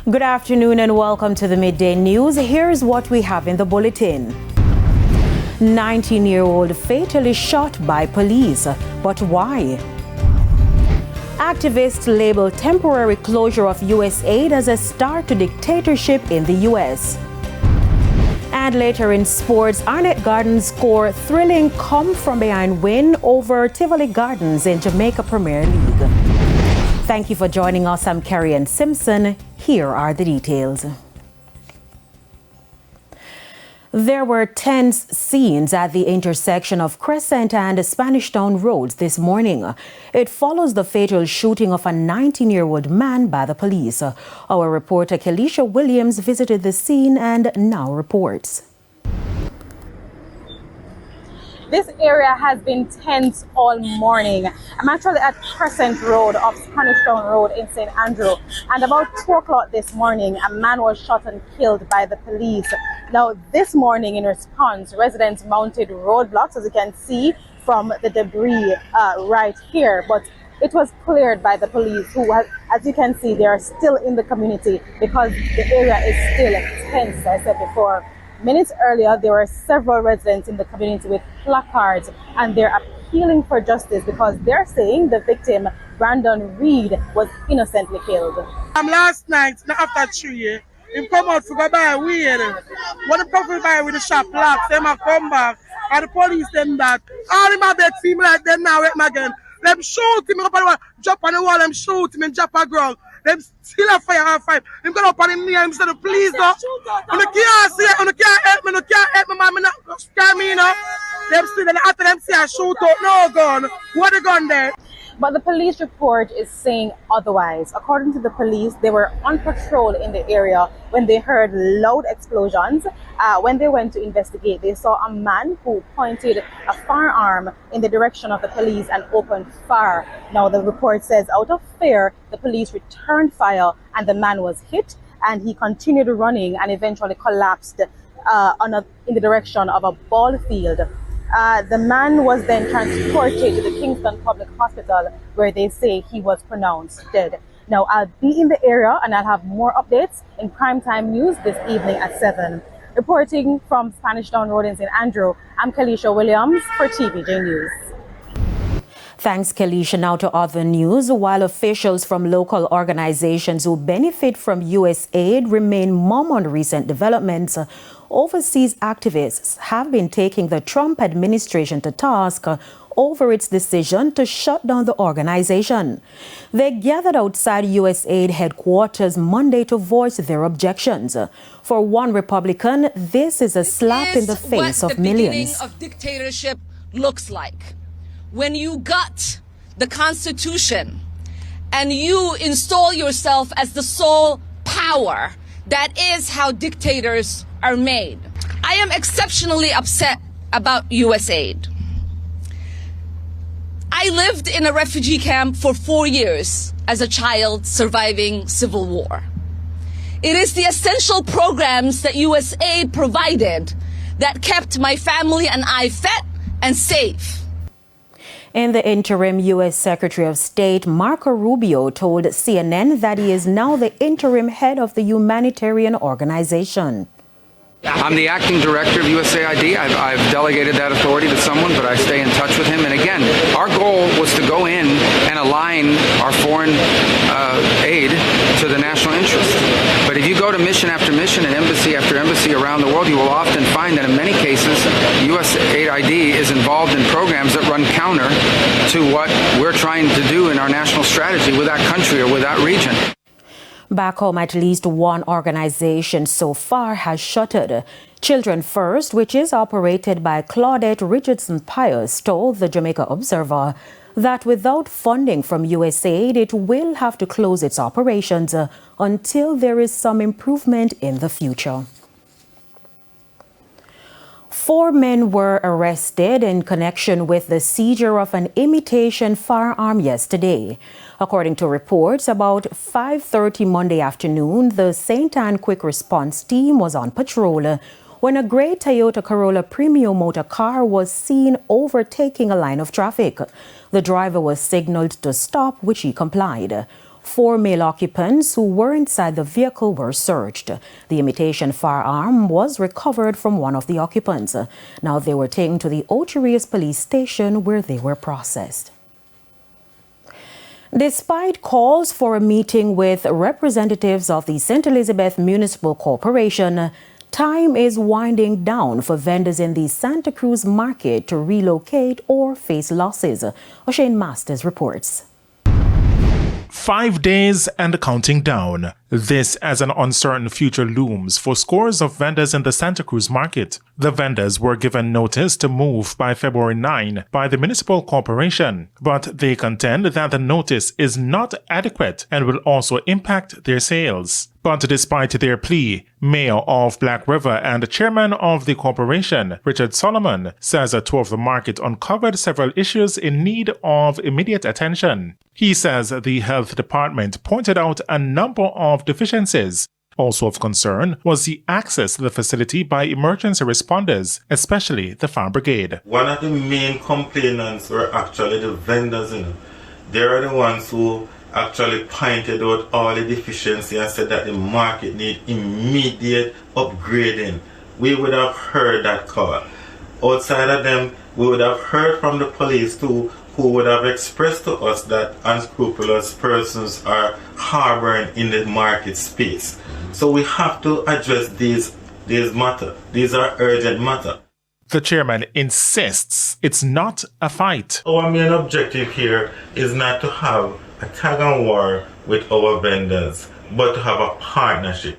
Good afternoon and welcome to the Midday News. Here's what we have in the bulletin. 19-year-old fatally shot by police. But why? Activists label temporary closure of USAID as a start to dictatorship in the US. And later in sports, Arnett Gardens score thrilling come-from-behind win over Tivoli Gardens in Jamaica Premier League. Thank you for joining us. I'm Carrie-Ann Simpson. Here are the details. There were tense scenes at the intersection of Crescent and Spanish Town roads this morning. It follows the fatal shooting of a 19-year-old man by the police. Our reporter Kelisha Williams visited the scene and now reports. This area has been tense all morning. I'm actually at Crescent Road off Spanish Town Road in St. Andrew. And about 2 o'clock this morning, a man was shot and killed by the police. Now, this morning in response, residents mounted roadblocks, as you can see from the debris right here. But it was cleared by the police who, as you can see, they are still in the community because the area is still tense, as I said before. Minutes earlier, there were several residents in the community with placards, and they're appealing for justice because they're saying the victim, Brandon Reed, was innocently killed. Last night, after 3 years, he come out to go buy weed. When he come to buy with the shop locked, them a come back, and the police them that. All of my bed team like them now, again. Them shoot him up on the wall, jump on the wall, them shoot him and jump on the ground. Them still a fire and fight. Him go up on him knee and said, please no. On the can't see it, on the can't help me, no can't help me, man, me not scare me, you know. Them still, then after them see a shoot out, no gun. What the gun there? But the police report is saying otherwise. According to the police, they were on patrol in the area when they heard loud explosions. When they went to investigate, they saw a man who pointed a firearm in the direction of the police and opened fire. Now, the report says out of fear, the police returned fire and the man was hit and he continued running and eventually collapsed in the direction of a ball field. The man was then transported to the Kingston Public Hospital where they say he was pronounced dead. Now, I'll be in the area and I'll have more updates in primetime news this evening at 7. Reporting from Spanish Town Road in St. Andrew, I'm Kelisha Williams for TVJ News. Thanks, Kelisha. Now to other news. While officials from local organizations who benefit from USAID remain mum on recent developments, overseas activists have been taking the Trump administration to task over its decision to shut down the organization. They gathered outside USAID headquarters Monday to voice their objections. For one Republican, this is a slap in the face of millions. What the beginning of dictatorship looks like. When you gut the Constitution and you install yourself as the sole power, that is how dictators are made. I am exceptionally upset about USAID. I lived in a refugee camp for 4 years as a child surviving civil war. It is the essential programs that USAID provided that kept my family and I fed and safe. In the interim, U.S. Secretary of State Marco Rubio told CNN that he is now the interim head of the humanitarian organization. I'm the acting director of USAID. I've delegated that authority to someone, but I stay in touch with him. And again, our goal was to go in and align our foreign aid to the national interest. But if you go to mission after mission and embassy after embassy around the world, you will often find that in many cases, USAID is involved in programs that run counter to what we're trying to do in our national strategy with that country or with that region. Back home, at least one organization so far has shuttered. Children First, which is operated by Claudette Richardson Pius, told the Jamaica Observer that without funding from USAID, it will have to close its operations until there is some improvement in the future. 4 men were arrested in connection with the seizure of an imitation firearm yesterday. According to reports, about 5:30 Monday afternoon, the St. Anne Quick Response Team was on patrol when a gray Toyota Corolla Premium motor car was seen overtaking a line of traffic. The driver was signaled to stop, which he complied. 4 male occupants who were inside the vehicle were searched. The imitation firearm was recovered from one of the occupants. Now they were taken to the Ocho Rios police station where they were processed. Despite calls for a meeting with representatives of the St. Elizabeth Municipal Corporation, time is winding down for vendors in the Santa Cruz market to relocate or face losses. O'Shane Masters reports. 5 days and counting down. This as an uncertain future looms for scores of vendors in the Santa Cruz market. The vendors were given notice to move by February 9 by the municipal corporation, but they contend that the notice is not adequate and will also impact their sales. But despite their plea, Mayor of Black River and Chairman of the corporation, Richard Solomon, says a tour of the market uncovered several issues in need of immediate attention. He says the health department pointed out a number of deficiencies. Also of concern was the access to the facility by emergency responders, especially the fire brigade. One of the main complainants were actually the vendors. They are the ones who actually pointed out all the deficiencies and said that the market need immediate upgrading. We would have heard that call. Outside of them, we would have heard from the police too, who would have expressed to us that unscrupulous persons are harboring in the market space. So we have to address these matters. These are urgent matters. The chairman insists it's not a fight. Our main objective here is not to have a tag and war with our vendors, but to have a partnership.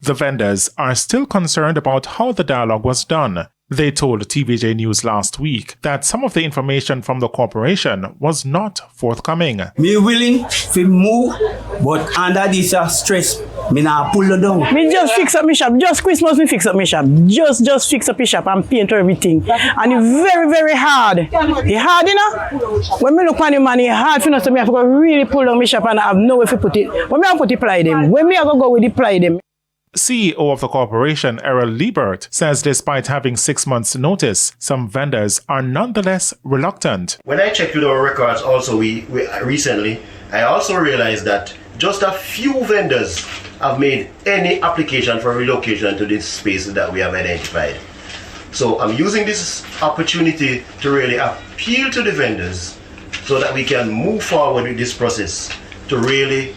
The vendors are still concerned about how the dialogue was done. They told TVJ News last week that some of the information from the corporation was not forthcoming. Me willing to move, but under this stress, me not pull it down. Me just fix up my shop. Just Christmas me fix up my shop. Just fix up my shop and paint everything. And it's very, very hard. It's hard, you know? When me look on the man, it's hard for me to have to really pull down my shop and I have nowhere to put it. When me have to put the ply them. When me have to go with the ply them. CEO of the corporation, Errol Liebert, says despite having 6 months' notice, some vendors are nonetheless reluctant. When I checked with our records also we recently, I also realized that just a few vendors have made any application for relocation to this space that we have identified. So I'm using this opportunity to really appeal to the vendors so that we can move forward with this process to really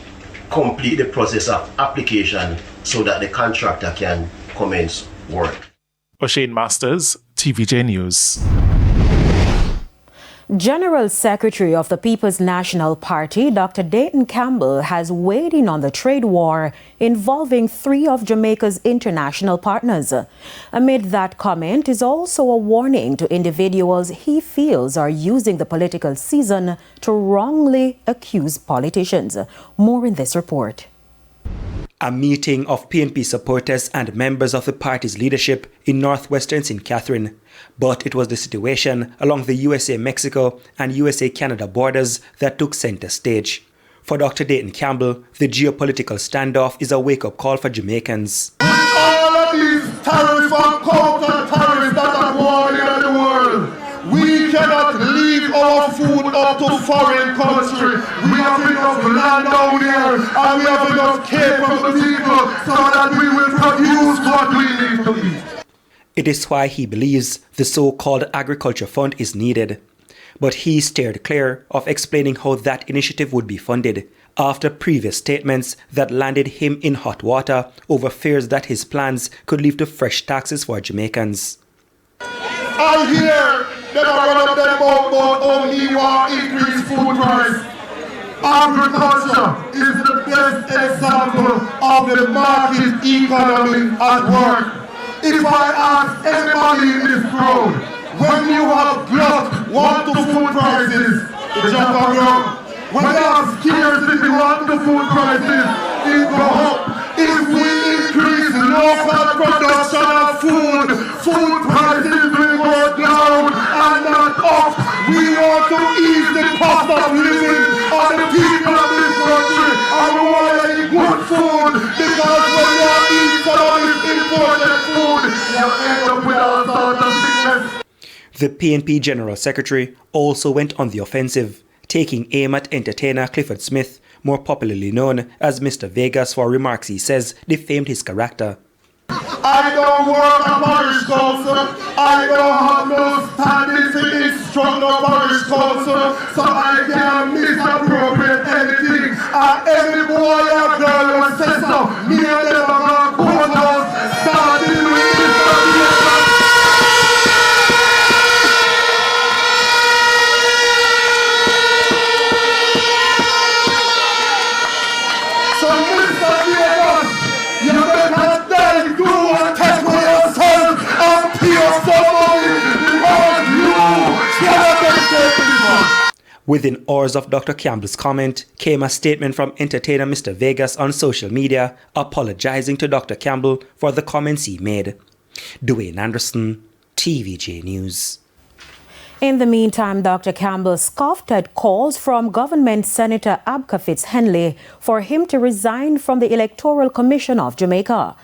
complete the process of application so that the contractor can commence work. O'Shane Masters, TVJ News. General Secretary of the People's National Party, Dr. Dayton Campbell, has weighed in on the trade war involving 3 of Jamaica's international partners. Amid that comment is also a warning to individuals he feels are using the political season to wrongly accuse politicians. More in this report. A meeting of PNP supporters and members of the party's leadership in northwestern St. Catherine. But it was the situation along the USA-Mexico and USA-Canada borders that took center stage. For Dr. Dayton Campbell, the geopolitical standoff is a wake-up call for Jamaicans. With all of these terrorists and counter-terrorists that are going on in the world, we cannot leave our food up to foreign country. We have enough land down here and we have enough care from the people so that we will produce what we need to eat. It is why he believes the so-called Agriculture Fund is needed. But he steered clear of explaining how that initiative would be funded after previous statements that landed him in hot water over fears that his plans could lead to fresh taxes for Jamaicans. I hear them are one of them about only want increased food price. Agriculture is the best example of the market economy at work. If I ask anybody in this crowd, when you have glut, what the food prices, the jump around. When you have scarcity, what the food prices, it go up. If we increase local production of food, food prices will go down and not up. We want to ease the cost of living on the people of this country and we want to eat good food because when you eat some of this imported food, you end up with all sorts of sickness. The PNP General Secretary also went on the offensive, taking aim at entertainer Clifford Smith, more popularly known as Mr. Vegas, for remarks he says defamed his character. I don't work at parish council. I don't have no standing to instruct no parish council, so I can't misappropriate anything. Every boy or girl or sister, me and them are going to court starting with this. So Mr. Vegas, you better then go and take for yourself and pay some money because you cannot get it. Within hours of Dr. Campbell's comment came a statement from entertainer Mr. Vegas on social media apologizing to Dr. Campbell for the comments he made. Dwayne Anderson, TVJ News. In the meantime, Dr. Campbell scoffed at calls from Government Senator Abka Fitz-Henley for him to resign from the Electoral Commission of Jamaica.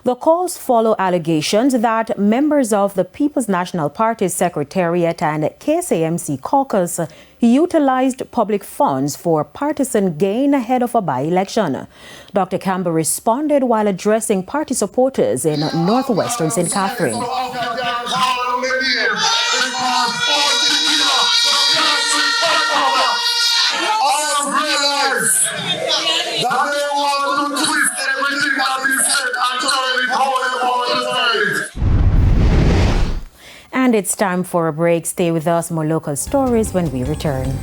The calls follow allegations that members of the People's National Party's Secretariat and KSAMC caucus utilized public funds for partisan gain ahead of a by-election. Dr. Campbell responded while addressing party supporters in northwestern St. Catherine. And it's time for a break. Stay with us, more local stories when we return.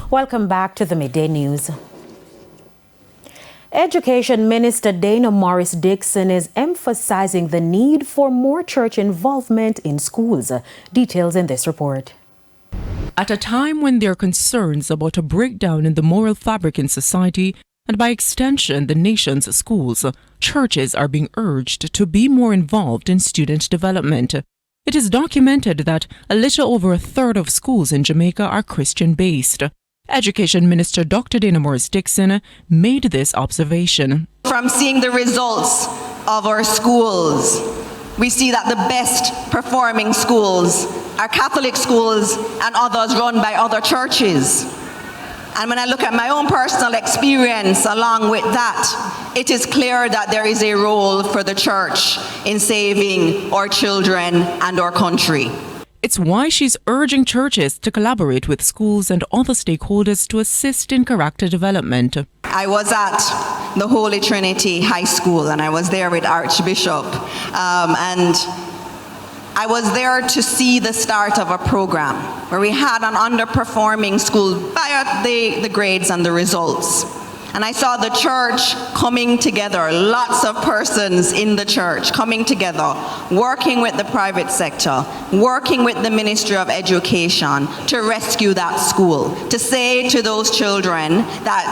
Welcome back to the Midday News. Education Minister Dana Morris Dixon is emphasizing the need for more church involvement in schools. Details in this report. At a time when there are concerns about a breakdown in the moral fabric in society, and by extension the nation's schools, churches are being urged to be more involved in student development. It is documented that a little over a third of schools in Jamaica are Christian-based. Education Minister Dr. Dana Morris Dixon made this observation. From seeing the results of our schools, we see that the best performing schools are Catholic schools and others run by other churches. And when I look at my own personal experience along with that, it is clear that there is a role for the church in saving our children and our country. It's why she's urging churches to collaborate with schools and other stakeholders to assist in character development. I was at the Holy Trinity High School and I was there with Archbishop and I was there to see the start of a program where we had an underperforming school by the grades and the results. And I saw the church coming together, lots of persons in the church coming together, working with the private sector, working with the Ministry of Education to rescue that school, to say to those children that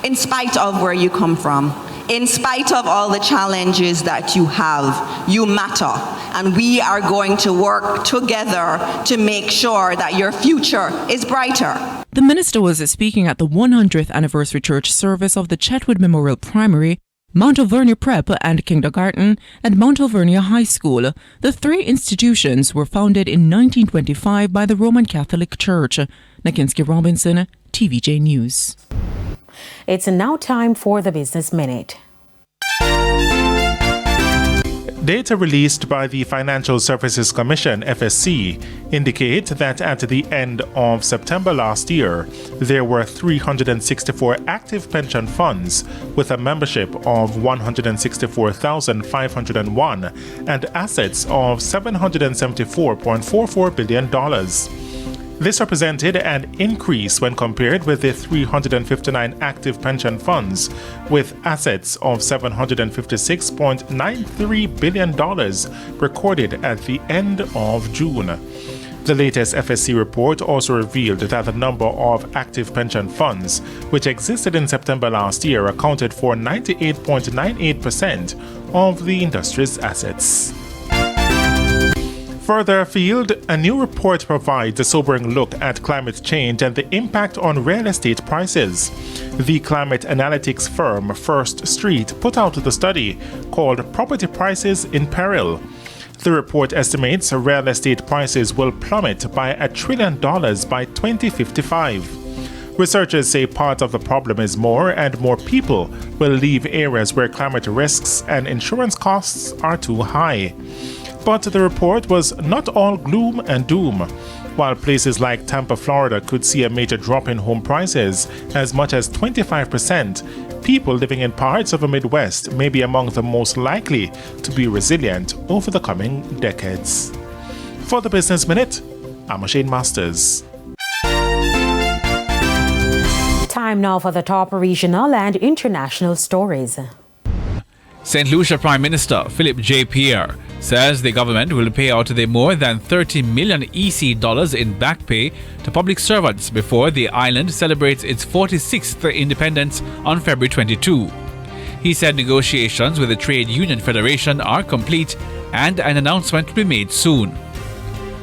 in spite of where you come from, in spite of all the challenges that you have, you matter. And we are going to work together to make sure that your future is brighter. The minister was speaking at the 100th anniversary church service of the Chetwood Memorial Primary, Mount Alvernia Prep and Kindergarten, and Mount Alvernia High School. The three institutions were founded in 1925 by the Roman Catholic Church. Nakinski Robinson, TVJ News. It's now time for the Business Minute. Data released by the Financial Services Commission, FSC, indicate that at the end of September last year, there were 364 active pension funds with a membership of 164,501 and assets of $774.44 billion. This represented an increase when compared with the 359 active pension funds with assets of $756.93 billion recorded at the end of June. The latest FSC report also revealed that the number of active pension funds, which existed in September last year, accounted for 98.98% of the industry's assets. Further afield, a new report provides a sobering look at climate change and the impact on real estate prices. The climate analytics firm First Street put out the study called Property Prices in Peril. The report estimates real estate prices will plummet by $1 trillion by 2055. Researchers say part of the problem is more and more people will leave areas where climate risks and insurance costs are too high. But the report was not all gloom and doom. While places like Tampa, Florida could see a major drop in home prices, as much as 25%, people living in parts of the Midwest may be among the most likely to be resilient over the coming decades. For the Business Minute, I'm Shane Masters. Time now for the top regional and international stories. St. Lucia Prime Minister Philip J. Pierre says the government will pay out the more than 30 million EC dollars in back pay to public servants before the island celebrates its 46th independence on February 22. He said negotiations with the Trade Union Federation are complete and an announcement will be made soon.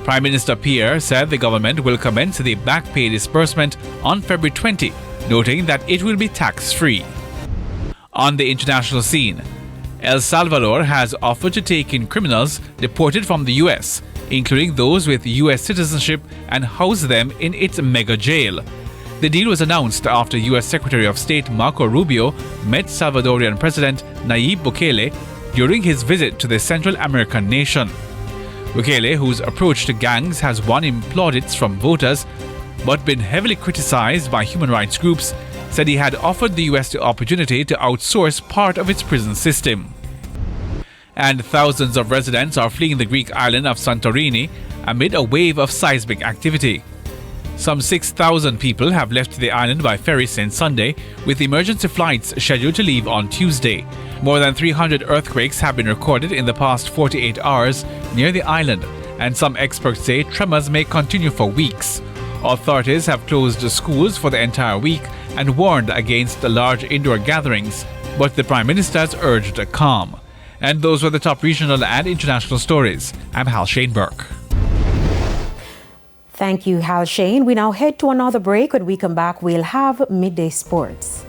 Prime Minister Pierre said the government will commence the back pay disbursement on February 20, noting that it will be tax-free. On the international scene, El Salvador has offered to take in criminals deported from the U.S., including those with U.S. citizenship, and house them in its mega jail. The deal was announced after U.S. Secretary of State Marco Rubio met Salvadorian President Nayib Bukele during his visit to the Central American nation. Bukele, whose approach to gangs has won plaudits from voters but been heavily criticized by human rights groups, said he had offered the U.S. the opportunity to outsource part of its prison system. And thousands of residents are fleeing the Greek island of Santorini amid a wave of seismic activity. Some 6,000 people have left the island by ferry since Sunday, with emergency flights scheduled to leave on Tuesday. More than 300 earthquakes have been recorded in the past 48 hours near the island, and some experts say tremors may continue for weeks. Authorities have closed schools for the entire week and warned against large indoor gatherings, but the Prime Minister has urged a calm. And those were the top regional and international stories. I'm Hal Shane Burke. Thank you, Hal Shane. We now head to another break. When we come back, we'll have Midday Sports.